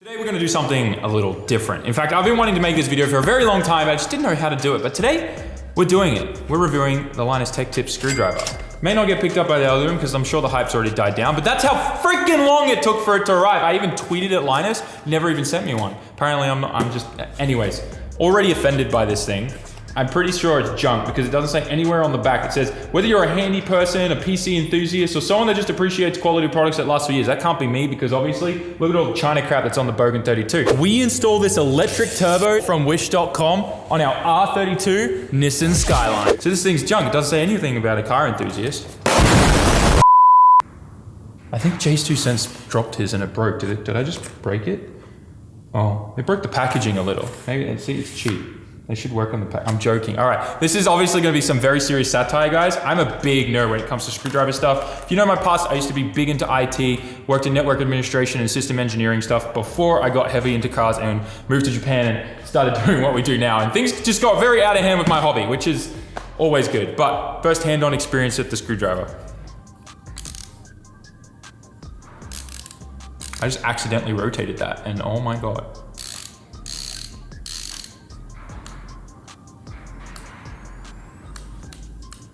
Today we're going to do something a little different. In fact, I've been wanting to make this video for a very long time. I just didn't know how to do it, but today we're doing it. We're reviewing the LINUS Tech Tips screwdriver. May not get picked up by the algorithm because I'm sure the hype's already died down, but that's how freaking long it took for it to arrive. I even tweeted at LINUS, never even sent me one. Apparently anyways, already offended by this thing. I'm pretty sure it's junk because it doesn't say anywhere on the back. It says, whether you're a handy person, a PC enthusiast, or someone that just appreciates quality products that last for years. That can't be me because obviously, look at all the China crap that's on the Bogan 32. We install this electric turbo from wish.com on our R32 Nissan Skyline. So this thing's junk. It doesn't say anything about a car enthusiast. I think Jay's 2 cents dropped his and it broke. Did I just break it? Oh, it broke the packaging a little. Maybe, see, it's cheap. They should work on the pack. I'm joking. All right, this is obviously gonna be some very serious satire, guys. I'm a big nerd when it comes to screwdriver stuff. If you know my past, I used to be big into IT, worked in network administration and system engineering stuff before I got heavy into cars and moved to Japan and started doing what we do now. And things just got very out of hand with my hobby, which is always good. But first hand-on experience with the screwdriver. I just accidentally rotated that and oh my God.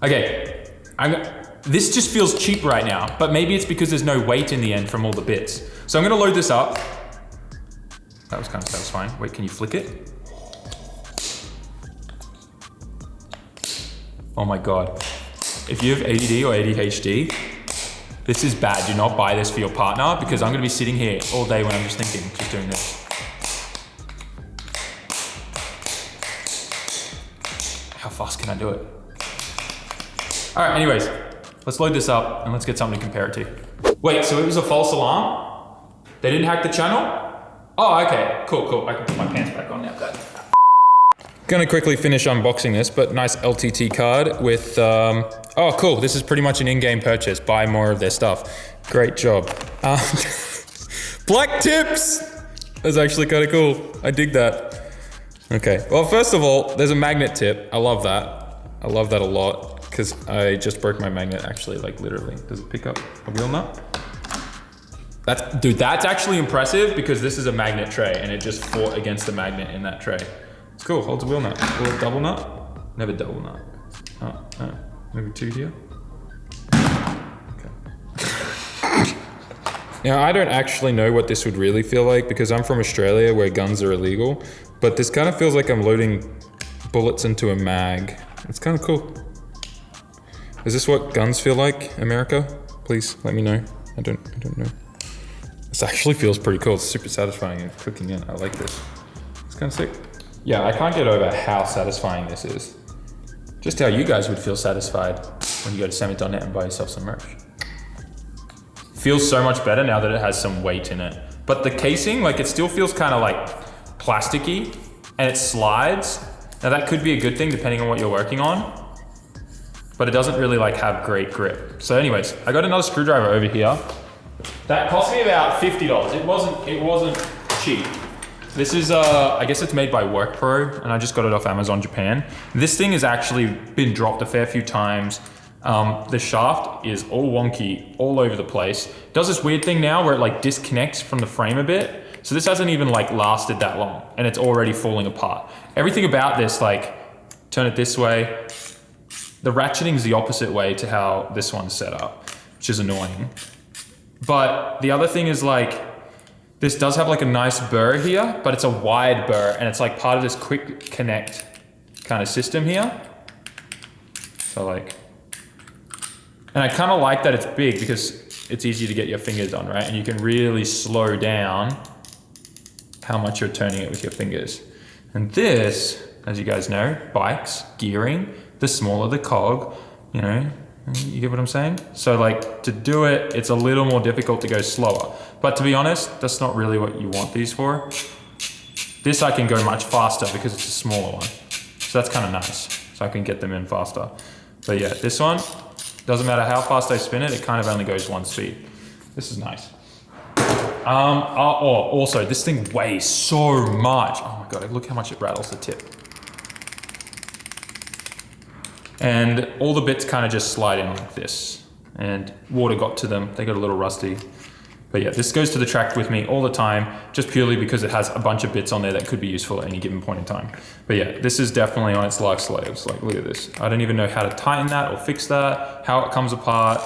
Okay, this just feels cheap right now, but maybe it's because there's no weight in the end from all the bits. So I'm gonna load this up. That was kind of satisfying. Wait, can you flick it? Oh my God. If you have ADD or ADHD, this is bad. Do not buy this for your partner because I'm gonna be sitting here all day when I'm just thinking, just doing this. How fast can I do it? All right, anyways, let's load this up and let's get something to compare it to. Wait, so it was a false alarm? They didn't hack the channel? Oh, okay, cool. I can put my pants back on now, good. Gonna quickly finish unboxing this, but nice LTT card with, oh cool, this is pretty much an in-game purchase. Buy more of their stuff. Great job. Black tips! That's actually kind of cool. I dig that. Okay, well, first of all, there's a magnet tip. I love that. I love that a lot. Because I just broke my magnet, actually, like literally. Does it pick up a wheel nut? That's actually impressive because this is a magnet tray and it just fought against the magnet in that tray. It's cool, holds a wheel nut. Will it double nut? Never double nut. Oh, maybe 2 here. Okay. Now, I don't actually know what this would really feel like because I'm from Australia where guns are illegal, but this kind of feels like I'm loading bullets into a mag. It's kind of cool. Is this what guns feel like, America? Please let me know. I don't know. This actually feels pretty cool. It's super satisfying and clicking in. I like this. It's kind of sick. Yeah, I can't get over how satisfying this is. Just how you guys would feel satisfied when you go to SAMMIT.net and buy yourself some merch. Feels so much better now that it has some weight in it. But the casing, like it still feels kind of like plasticky and it slides. Now that could be a good thing depending on what you're working on. But it doesn't really like have great grip. So anyways, I got another screwdriver over here. That cost me about $50. It wasn't cheap. This is, I guess it's made by WorkPro and I just got it off Amazon Japan. This thing has actually been dropped a fair few times. The shaft is all wonky, all over the place. It does this weird thing now where it like disconnects from the frame a bit. So this hasn't even like lasted that long and it's already falling apart. Everything about this, like turn it this way, the ratcheting is the opposite way to how this one's set up, which is annoying. But the other thing is like, this does have like a nice burr here, but it's a wide burr and it's like part of this quick connect kind of system here. So like, and I kind of like that it's big because it's easy to get your fingers on, right? And you can really slow down how much you're turning it with your fingers. And this, as you guys know, bikes, gearing, the smaller the cog, you know, you get what I'm saying? So like to do it, it's a little more difficult to go slower. But to be honest, that's not really what you want these for. This I can go much faster because it's a smaller one. So that's kind of nice. So I can get them in faster. But yeah, this one, doesn't matter how fast I spin it, it kind of only goes 1 speed. This is nice. Also, this thing weighs so much. Oh my God, look how much it rattles the tip. And all the bits kind of just slide in like this. And water got to them, they got a little rusty. But yeah, this goes to the track with me all the time, just purely because it has a bunch of bits on there that could be useful at any given point in time. But yeah, this is definitely on its last legs. Like, look at this. I don't even know how to tighten that or fix that, how it comes apart.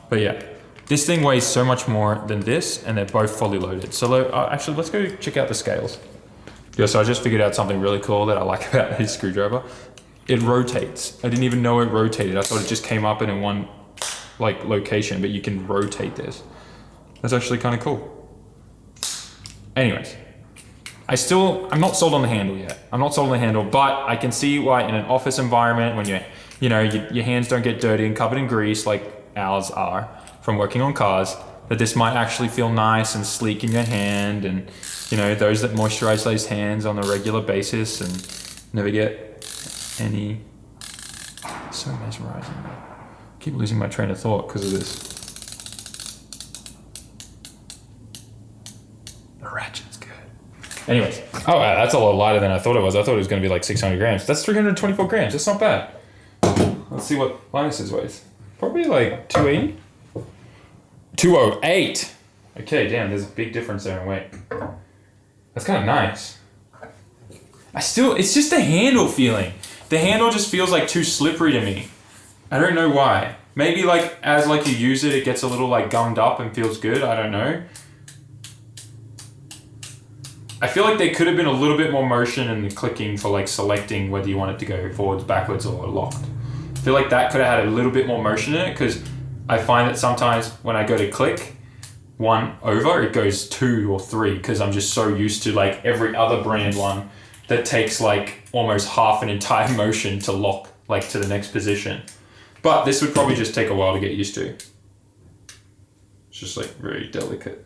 But yeah, this thing weighs so much more than this, and they're both fully loaded. So actually, let's go check out the scales. Yeah, so I just figured out something really cool that I like about this screwdriver. It rotates. I didn't even know it rotated. I thought it just came up in one like location, but you can rotate this. That's actually kind of cool. Anyways, I'm not sold on the handle yet. I'm not sold on the handle, but I can see why in an office environment when your hands don't get dirty and covered in grease like ours are from working on cars, that this might actually feel nice and sleek in your hand, and those that moisturize those hands on a regular basis and never get any. So mesmerizing. I keep losing my train of thought because of this. The ratchet's good. Anyways, oh wow, that's a lot lighter than I thought it was. I thought it was going to be like 600 grams. That's 324 grams. That's not bad. Let's see what Linus's weighs. Probably like 280. 208. Okay, damn, there's a big difference there in weight. That's kind of nice. It's just the handle feeling. The handle just feels like too slippery to me. I don't know why. Maybe like as like you use it, it gets a little like gummed up and feels good. I don't know. I feel like there could have been a little bit more motion in the clicking for like selecting whether you want it to go forwards, backwards, or locked. I feel like that could have had a little bit more motion in it, because I find that sometimes when I go to click one over, it goes 2 or 3, because I'm just so used to like every other brand one that takes like almost half an entire motion to lock like to the next position. But this would probably just take a while to get used to. It's just like very delicate.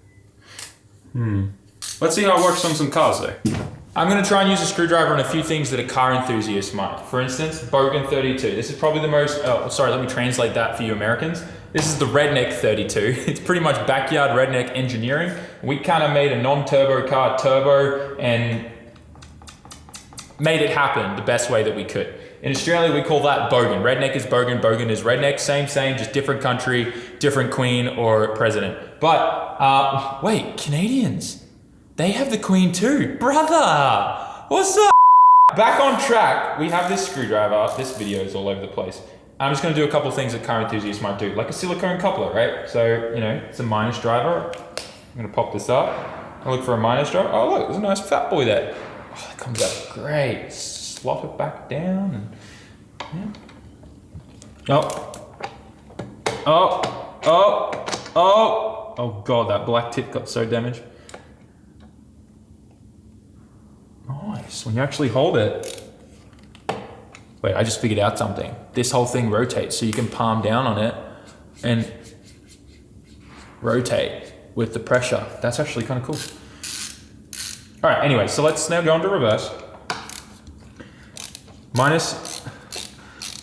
Let's see how it works on some cars though. I'm gonna try and use a screwdriver on a few things that a car enthusiast might. For instance, Bogan 32. This is probably the most, let me translate that for you Americans. This is the redneck 32. It's pretty much backyard redneck engineering. We kind of made a non-turbo car turbo and made it happen the best way that we could. In Australia, we call that Bogan. Redneck is Bogan, Bogan is redneck. Same, just different country, different queen or president. But wait, Canadians, they have the queen too. Brother, what's up? Back on track, we have this screwdriver. This video is all over the place. I'm just gonna do a couple of things that car enthusiasts might do, like a silicone coupler, right? So, it's a minus driver. I'm gonna pop this up. I look for a minus driver. Oh look, there's a nice fat boy there. Oh, that comes out great. Slot it back down and oh god, that black tip got so damaged. Nice, when you actually hold it. Wait, I just figured out something. This whole thing rotates, so you can palm down on it and rotate with the pressure. That's actually kind of cool. All right, anyway, so let's now go into reverse. Minus,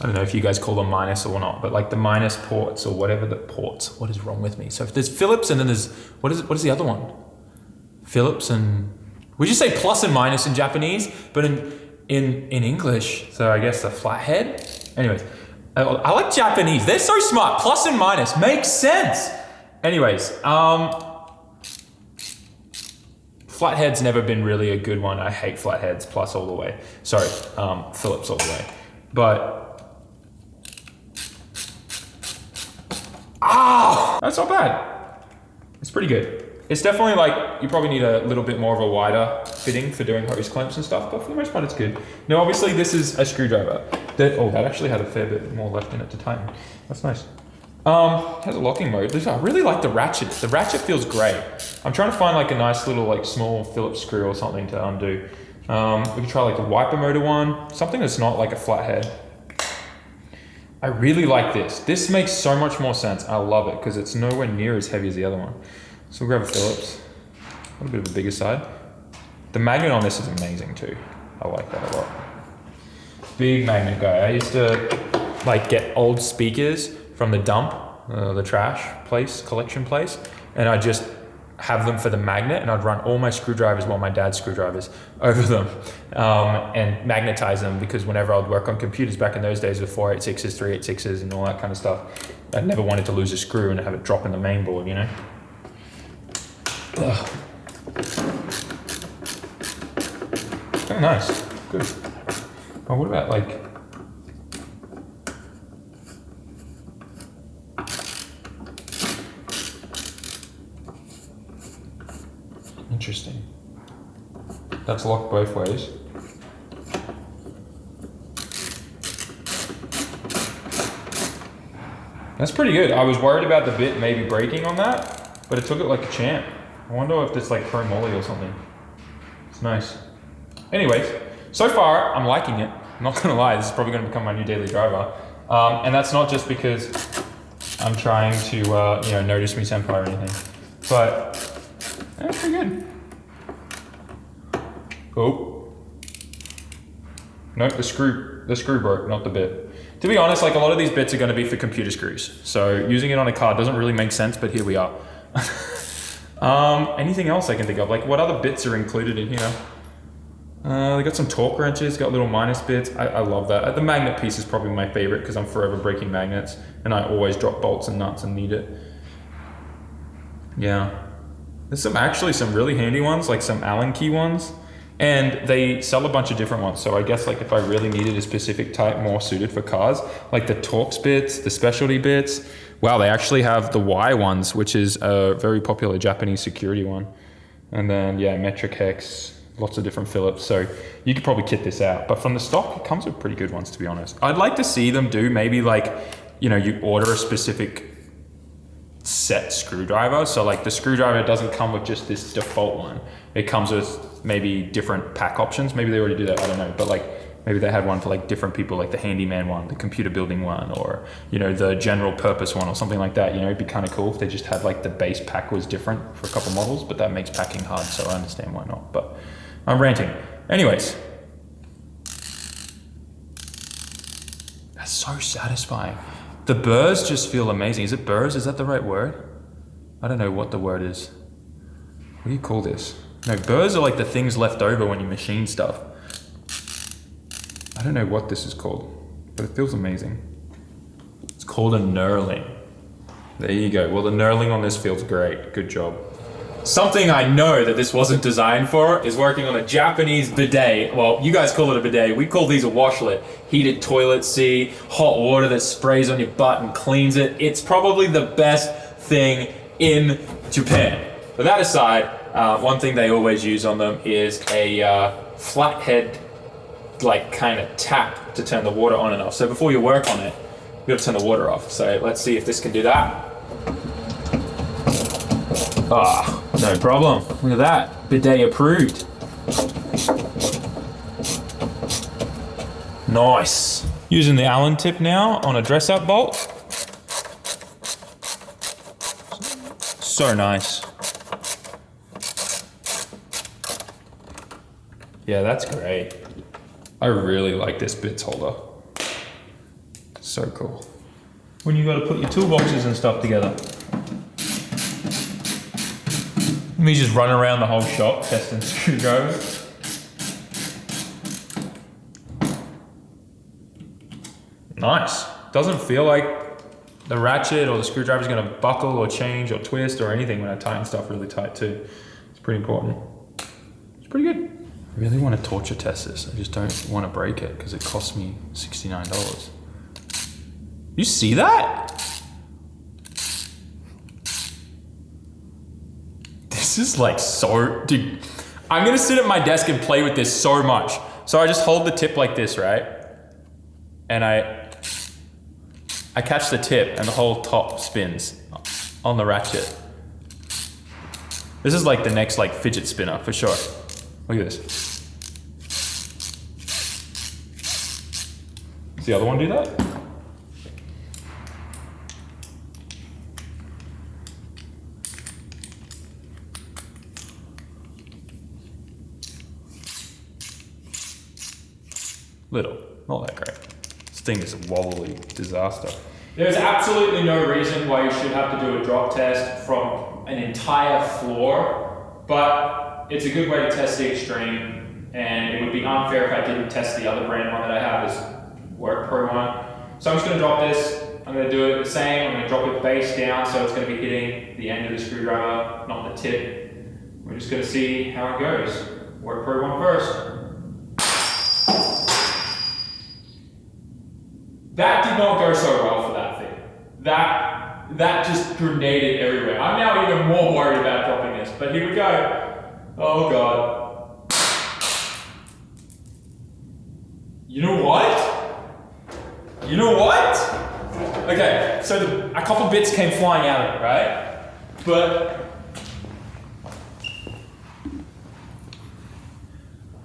I don't know if you guys call them minus or not, but like the minus ports or whatever the ports. What is wrong with me? So if there's Phillips and then there's, what is the other one? Phillips and, we just say plus and minus in Japanese, but in English, so I guess the flathead. Anyways, I like Japanese. They're so smart. Plus and minus makes sense. Anyways, flathead's never been really a good one. I hate flatheads. Plus all the way. Sorry, Phillips all the way. But that's not bad. It's pretty good. It's definitely like, you probably need a little bit more of a wider fitting for doing hose clamps and stuff, but for the most part it's good. Now obviously this is a screwdriver. That actually had a fair bit more left in it to tighten. That's nice. It has a locking mode. I really like the ratchet. The ratchet feels great. I'm trying to find like a nice little like small Phillips screw or something to undo. We could try like a wiper motor one, something that's not like a flathead. I really like this. This makes so much more sense. I love it because it's nowhere near as heavy as the other one. So we'll grab a Phillips, a little bit of a bigger side. The magnet on this is amazing too. I like that a lot. Big magnet guy. I used to like get old speakers from the dump, the trash place, collection place, and I just have them for the magnet, and I'd run all my screwdrivers, well, my dad's screwdrivers, over them and magnetize them, because whenever I'd work on computers back in those days with 486s, 386s and all that kind of stuff, I never wanted to lose a screw and have it drop in the main board, Ugh. Kind of nice. Good. Oh, what about like... Interesting. That's locked both ways. That's pretty good. I was worried about the bit maybe breaking on that, but it took it like a champ. I wonder if it's like chrome moly or something. It's nice. Anyways, so far I'm liking it. I'm not gonna lie, this is probably gonna become my new daily driver. And that's not just because I'm trying to, you know, notice me senpai or anything, but that's pretty good. Oh. Nope, the screw broke, not the bit. To be honest, like a lot of these bits are going to be for computer screws. So using it on a car doesn't really make sense, but here we are. Anything else I can think of? Like what other bits are included in here? They got some torque wrenches, got little minus bits. I love that. The magnet piece is probably my favorite because I'm forever breaking magnets and I always drop bolts and nuts and need it. Yeah. There's actually some really handy ones, like some Allen key ones. And they sell a bunch of different ones. So I guess like if I really needed a specific type more suited for cars, like the Torx bits, the specialty bits. Wow, they actually have the Y ones, which is a very popular Japanese security one. And then yeah, metric hex, lots of different Phillips. So you could probably kit this out. But from the stock, it comes with pretty good ones, to be honest. I'd like to see them do maybe like, you know, you order a specific set screwdriver. So like the screwdriver doesn't come with just this default one. It comes with maybe different pack options. Maybe they already do that, I don't know. But like maybe they had one for like different people, like the handyman one, the computer building one, or you know, the general purpose one or something like that. You know, it'd be kind of cool if they just had like the base pack was different for a couple models, but that makes packing hard, so I understand why not. But I'm ranting. Anyways. That's so satisfying. The burrs just feel amazing. Is it burrs? Is that the right word? I don't know what the word is. What do you call this? No, burrs are like the things left over when you machine stuff. I don't know what this is called, but it feels amazing. It's called a knurling. There you go. Well, the knurling on this feels great. Good job. Something I know that this wasn't designed for is working on a Japanese bidet. Well, you guys call it a bidet. We call these a washlet. Heated toilet seat, hot water that sprays on your butt and cleans it. It's probably the best thing in Japan. But that aside, one thing they always use on them is a flathead, like kind of tap to turn the water on and off. So before you work on it, you gotta turn the water off. So let's see if this can do that. Ah, no problem. Look at that, bidet approved. Nice. Using the Allen tip now on a dress up bolt. So nice. Yeah, that's great. I really like this bits holder. So cool. When you gotta put your toolboxes and stuff together. Let me just run around the whole shop testing screwdrivers. Nice. Doesn't feel like the ratchet or the screwdriver is gonna buckle or change or twist or anything when I tighten stuff really tight too. It's pretty important. It's pretty good. I really want to torture test this. I just don't want to break it because it cost me $69. You see that? This is like so, dude. I'm gonna sit at my desk and play with this so much. So I just hold the tip like this, right? And I catch the tip and the whole top spins on the ratchet. This is like the next like fidget spinner for sure. Look at this. Does the other one do that? Little, not that great. This thing is a wobbly disaster. There's absolutely no reason why you should have to do a drop test from an entire floor, but it's a good way to test the extreme, and it would be unfair if I didn't test the other brand one that I have, this Work Pro one. So I'm just gonna drop this. I'm gonna do it the same. I'm gonna drop it face down, so it's gonna be hitting the end of the screwdriver, not the tip. We're just gonna see how it goes. Work pro one first. That did not go so well for that thing. That just grenaded everywhere. I'm now even more worried about dropping this, but here we go. Oh God. You know what? You know what? Okay, so a couple bits came flying out of it, right? But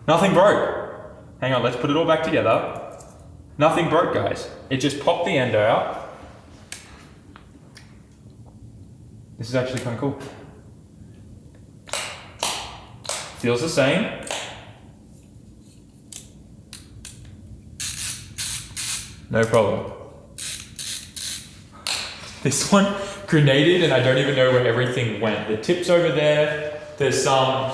nothing broke. Hang on, let's put it all back together. Nothing broke, guys. It just popped the end out. This is actually kind of cool. Feels the same. No problem. This one grenaded and I don't even know where everything went. The tip's over there. There's some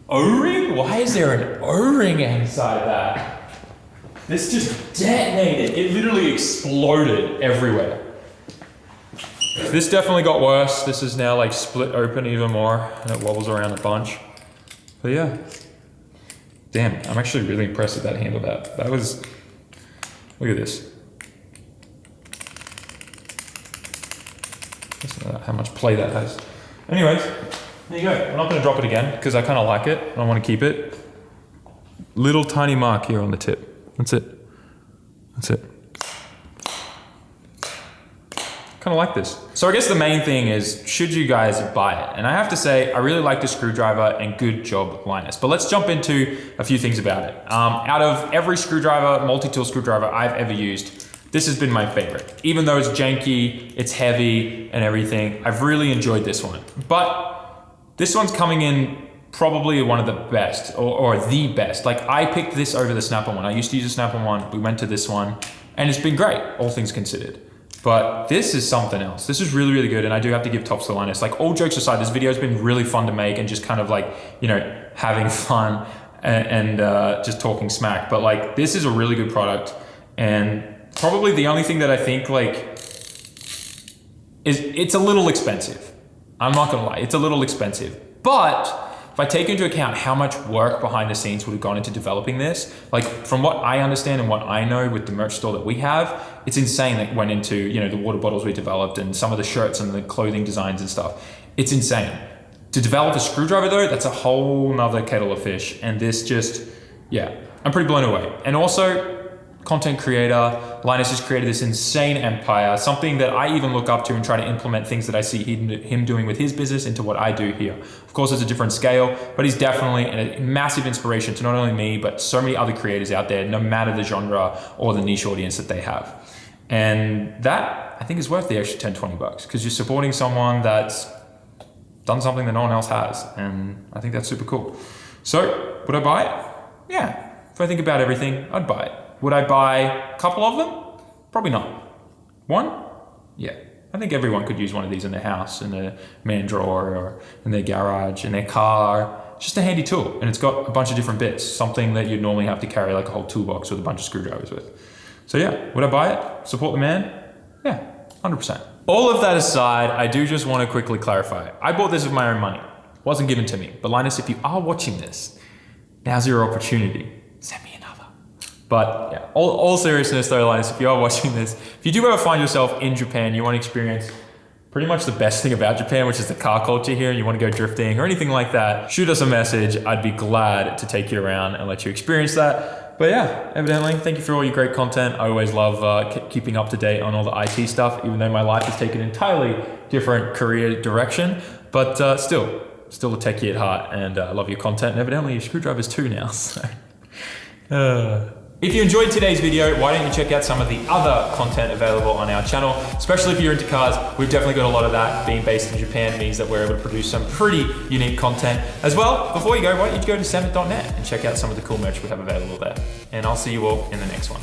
O-ring? Why is there an O-ring inside that? This just detonated. It literally exploded everywhere. This definitely got worse. This is now like split open even more and it wobbles around a bunch. But yeah. Damn, I'm actually really impressed with that handle. That was, look at this. How much play that has. Anyways, there you go. I'm not gonna drop it again because I kind of like it and I want to keep it. Little tiny mark here on the tip. That's it. That's it. Kind of like this. So I guess the main thing is, should you guys buy it? And I have to say, I really like the screwdriver and good job, Linus. But let's jump into a few things about it. Out of every screwdriver, multi-tool screwdriver I've ever used, this has been my favorite. Even though it's janky, it's heavy and everything, I've really enjoyed this one. But this one's coming in probably one of the best, or the best. Like I picked this over the Snap-on one. I used to use a Snap-on one, we went to this one, and it's been great, all things considered. But this is something else. This is really, really good, and I do have to give tops to Linus. Like all jokes aside, this video has been really fun to make and just kind of like, you know, having fun and just talking smack. But like, this is a really good product, and probably the only thing that I think like, is it's a little expensive. I'm not gonna lie, it's a little expensive. But if I take into account how much work behind the scenes would have gone into developing this, like from what I understand and what I know with the merch store that we have, it's insane that went into, you know, the water bottles we developed and some of the shirts and the clothing designs and stuff. It's insane. To develop a screwdriver though, that's a whole nother kettle of fish. And this just, yeah, I'm pretty blown away. And also, content creator, Linus has created this insane empire, something that I even look up to and try to implement things that I see him doing with his business into what I do here. Of course, it's a different scale, but he's definitely a massive inspiration to not only me, but so many other creators out there, no matter the genre or the niche audience that they have. And that, I think, is worth the extra 10, 20 bucks because you're supporting someone that's done something that no one else has. And I think that's super cool. So, would I buy it? Yeah. If I think about everything, I'd buy it. Would I buy a couple of them? Probably not. One? Yeah. I think everyone could use one of these in their house, in their man drawer, or in their garage, in their car. It's just a handy tool, and it's got a bunch of different bits, something that you'd normally have to carry like a whole toolbox with a bunch of screwdrivers with. So yeah, would I buy it? Support the man? Yeah, 100%. All of that aside, I do just want to quickly clarify. I bought this with my own money. It wasn't given to me. But Linus, if you are watching this, now's your opportunity. Send me another. But yeah, all seriousness though, Linus, if you are watching this, if you do ever find yourself in Japan, you want to experience pretty much the best thing about Japan, which is the car culture here, and you want to go drifting or anything like that, shoot us a message. I'd be glad to take you around and let you experience that. But yeah, evidently, thank you for all your great content. I always love keeping up to date on all the IT stuff, even though my life has taken an entirely different career direction. But still a techie at heart, and I love your content, and evidently your screwdrivers too now. So. If you enjoyed today's video, why don't you check out some of the other content available on our channel, especially if you're into cars. We've definitely got a lot of that. Being based in Japan means that we're able to produce some pretty unique content. As well, before you go, why don't you go to SAMMIT.net and check out some of the cool merch we have available there. And I'll see you all in the next one.